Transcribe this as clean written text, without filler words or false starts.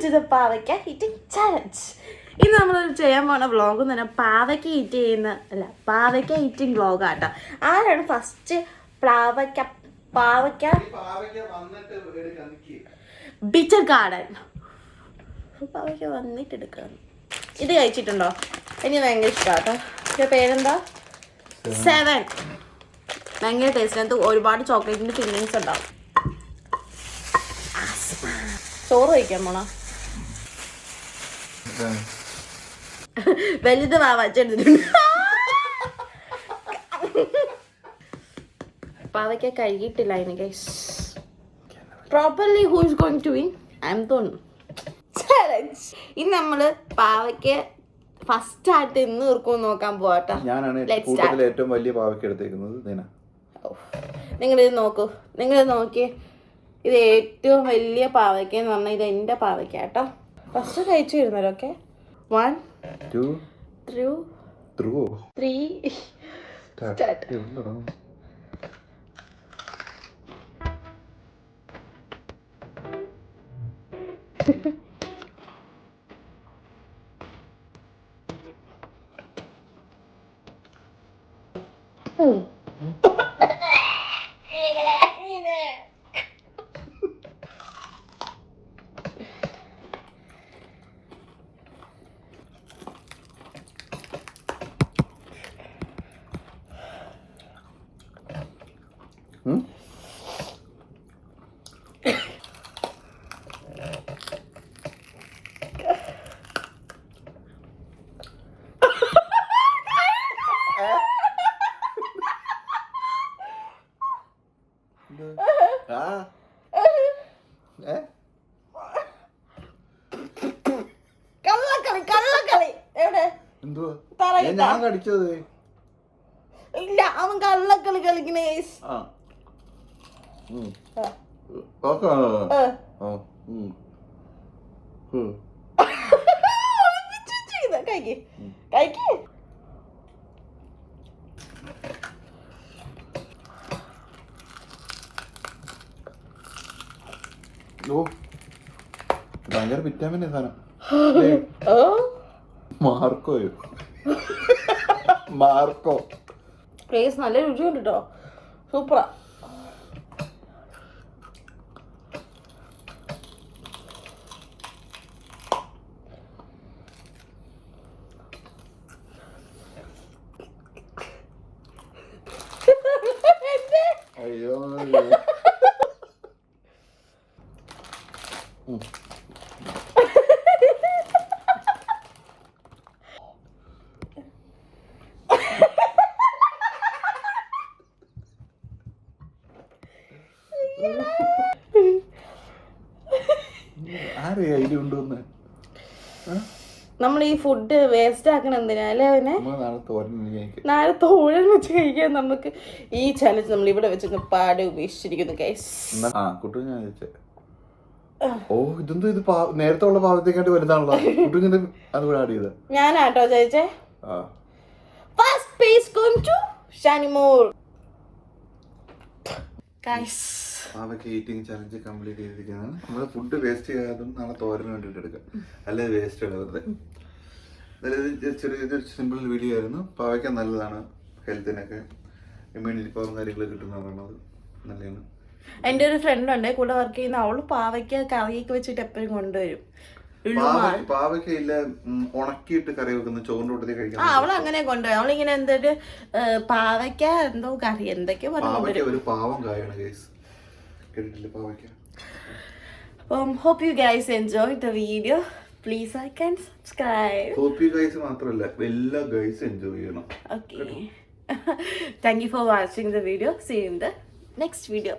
To the പാവയ്ക്ക eating challenge. ഇന്ന് നമ്മൾ ചെയ്യാൻ പോകുന്ന വ്ളോഗ് എന്ന് പറഞ്ഞാൽ പാവയ്ക്ക ഈറ്റിംഗ് വ്ളോഗാട്ടോ. ആരാണ് ഫസ്റ്റ് പാവയ്ക്ക ബീച്ചർ ഗാർഡൻ പാവയ്ക്ക വന്നിട്ട് എടുക്കുക. ഇത് കഴിച്ചിട്ടുണ്ടോ? എനിക്ക് ഭയങ്കര ഇഷ്ടമാട്ടോ. ഇതിൻ്റെ പേരെന്താ? 7. ഭയങ്കര ടേസ്റ്റ്. അതിനകത്ത് ഒരുപാട് ചോക്ലേറ്റിൻ്റെ ഫില്ലിങ്സ് ഉണ്ടാവും. ചോറ് കഴിക്കാൻ പോണോ? വലുത് വച്ചെടുത്തിട്ടുണ്ട്. പാവയ്ക്ക കഴുകിയിട്ടില്ല അതിന് guys. Properly who is going to win? I am തോന്നുന്നു. ചാലഞ്ച്. ഇനി നമ്മള് പാവയ്ക്ക ഫസ്റ്റ് ആയിട്ട് ഇന്ന് തീർക്കുമെന്ന് നോക്കാൻ പോവാട്ടോ. ഏറ്റവും വലിയ പാവയ്ക്ക എടുത്തേക്കുന്നത് നിങ്ങളിത് നോക്കൂ. നിങ്ങളിത് നോക്കിയേ. ഇത് ഏറ്റവും വലിയ പാവയ്ക്ക എന്ന് പറഞ്ഞാൽ ഇത് എൻ്റെ പാവയ്ക്ക കേട്ടോ. ഫസ്റ്റ് കഴിച്ചു വരുന്നല്ലോ. Okay, 1 2 3 start. ഞാൻ കടിച്ചത് ഇല്ല. അവൻ കള്ളക്കളി കളിക്കണേ. ഭയങ്കര വിറ്റാമിൻ സാധനം. മാർക്കോ ടേസ്റ്റ് നല്ല രുചിയുണ്ട് കേട്ടോ. സൂപ്പറാ. അയ്യോ നമ്മൾ ഈ ഫുഡ് വേസ്റ്റ് ആക്കണ എന്തിനാ അല്ലേ? അവനെ നാളെ തോഴൻ വെച്ച് കഴിക്കാൻ നമുക്ക് ഈ ചലഞ്ച് നമ്മൾ ഇവിടെ വെച്ച് പാട് ഉപേക്ഷിച്ചിരിക്കുന്നു ഗൈസ്. നേരത്തെ ഉള്ള പാവത്തേക്കാട്ട് വലുതാണല്ലോ. ഞാനാട്ടോ ചോദിച്ചേ. First place going to Shanimol. Guys പാവയ്ക്ക ഈറ്റിംഗ് ചലഞ്ച് കംപ്ലീറ്റ് ചെയ്തിരിക്കുന്നതാണ്. നമ്മൾ ഫുഡ് വേസ്റ്റ് ചെയ്യാതും നാളെ തോരന് വേണ്ടിയിട്ട് എടുക്കാം. അല്ലാതെ വേസ്റ്റ് ആണ് വെറുതെ. ചെറിയൊരു സിമ്പിൾ വീഡിയോ ആയിരുന്നു. പാവയ്ക്ക നല്ലതാണ് ഹെൽത്തിനൊക്കെ. ഇമ്മ്യൂണിറ്റി പവറും കാര്യങ്ങളൊക്കെ കിട്ടുന്നതാണ്. നല്ലതാണ്. എൻ്റെ ഒരു ഫ്രണ്ട് ഉണ്ട് കൂടെ വർക്ക് ചെയ്യുന്ന. അവള് പാവയ്ക്ക കറിയൊക്കെ വെച്ചിട്ട് എപ്പോഴും കൊണ്ടുവരും. പാവയ്ക്ക ഇല്ല ഉണക്കിയിട്ട് കറി വെക്കുന്ന ചോറിന്റെ കൂട്ടത്തിൽ കഴിക്കാൻ. അവള് അങ്ങനെ കൊണ്ടുപോയി. അവളിങ്ങനെ എന്തൊരു പാവയ്ക്ക എന്തോ കറി എന്തൊക്കെയോ പറഞ്ഞു. ഒരു പാവം കായാണ് guys. hope you guys enjoyed the video. Please like and subscribe. Hope you guys മാത്രമല്ല എല്ലാ ഗൈസ് എൻജോയ് ചെയ്യണം. Okay. Thank you for watching the video. See you in the next video.